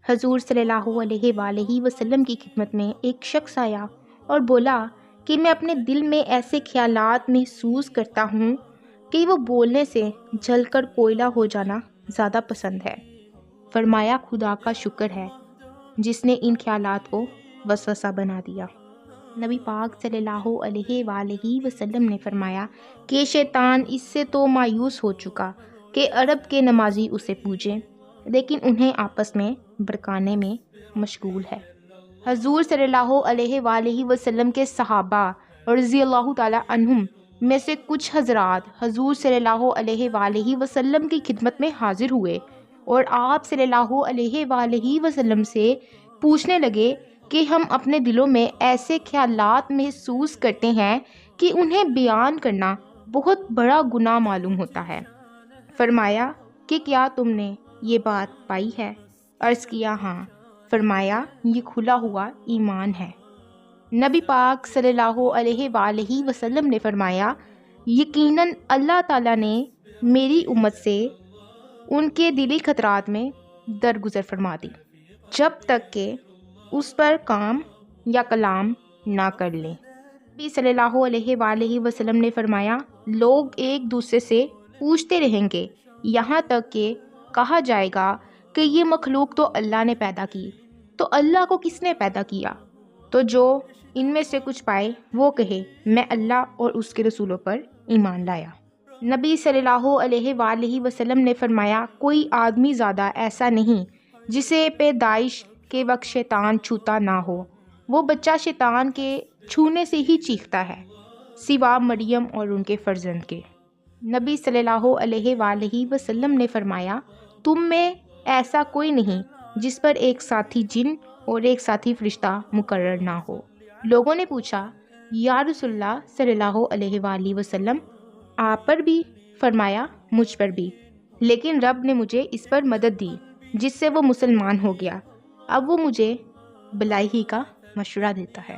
حضور صلی اللہ علیہ وآلہ وسلم کی خدمت میں ایک شخص آیا اور بولا کہ میں اپنے دل میں ایسے خیالات محسوس کرتا ہوں کہ وہ بولنے سے جل کر کوئلہ ہو جانا زیادہ پسند ہے۔ فرمایا خدا کا شکر ہے جس نے ان خیالات کو وسوسہ بنا دیا۔ نبی پاک صلی اللہ علیہ وآلہ وسلم نے فرمایا کہ شیطان اس سے تو مایوس ہو چکا کہ عرب کے نمازی اسے پوجیں، لیکن انہیں آپس میں بھڑکانے میں مشغول ہے۔ حضور صلی اللہ علیہ وآلہ وسلم کے صحابہ رضی اللہ تعالی عنہم میں سے کچھ حضرات حضور صلی اللہ علیہ وآلہ وسلم کی خدمت میں حاضر ہوئے اور آپ صلی اللہ علیہ وآلہ وسلم سے پوچھنے لگے کہ ہم اپنے دلوں میں ایسے خیالات محسوس کرتے ہیں کہ انہیں بیان کرنا بہت بڑا گناہ معلوم ہوتا ہے۔ فرمایا کہ کیا تم نے یہ بات پائی ہے؟ عرض کیا ہاں۔ فرمایا یہ کھلا ہوا ایمان ہے۔ نبی پاک صلی اللہ علیہ وآلہ وسلم نے فرمایا یقیناً اللہ تعالیٰ نے میری امت سے ان کے دلی خطرات میں درگزر فرما دی جب تک کہ اس پر کام یا کلام نہ کر لیں۔ نبی صلی اللہ علیہ وآلہ وسلم نے فرمایا لوگ ایک دوسرے سے پوچھتے رہیں گے یہاں تک کہ کہا جائے گا کہ یہ مخلوق تو اللہ نے پیدا کی، تو اللہ کو کس نے پیدا کیا؟ تو جو ان میں سے کچھ پائے وہ کہے میں اللہ اور اس کے رسولوں پر ایمان لایا۔ نبی صلی اللہ علیہ وآلہ وسلم نے فرمایا کوئی آدمی زیادہ ایسا نہیں جسے پیدائش کے وقت شیطان چھوتا نہ ہو، وہ بچہ شیطان کے چھونے سے ہی چیختا ہے سوا مریم اور ان کے فرزند کے۔ نبی صلی اللہ علیہ وآلہ وسلم نے فرمایا تم میں ایسا کوئی نہیں جس پر ایک ساتھی جن اور ایک ساتھی فرشتہ مقرر نہ ہو۔ لوگوں نے پوچھا یا رسول اللہ صلی اللہ علیہ وآلہ وسلم آپ پر بھی؟ فرمایا مجھ پر بھی، لیکن رب نے مجھے اس پر مدد دی جس سے وہ مسلمان ہو گیا، اب وہ مجھے بلائی ہی کا مشورہ دیتا ہے۔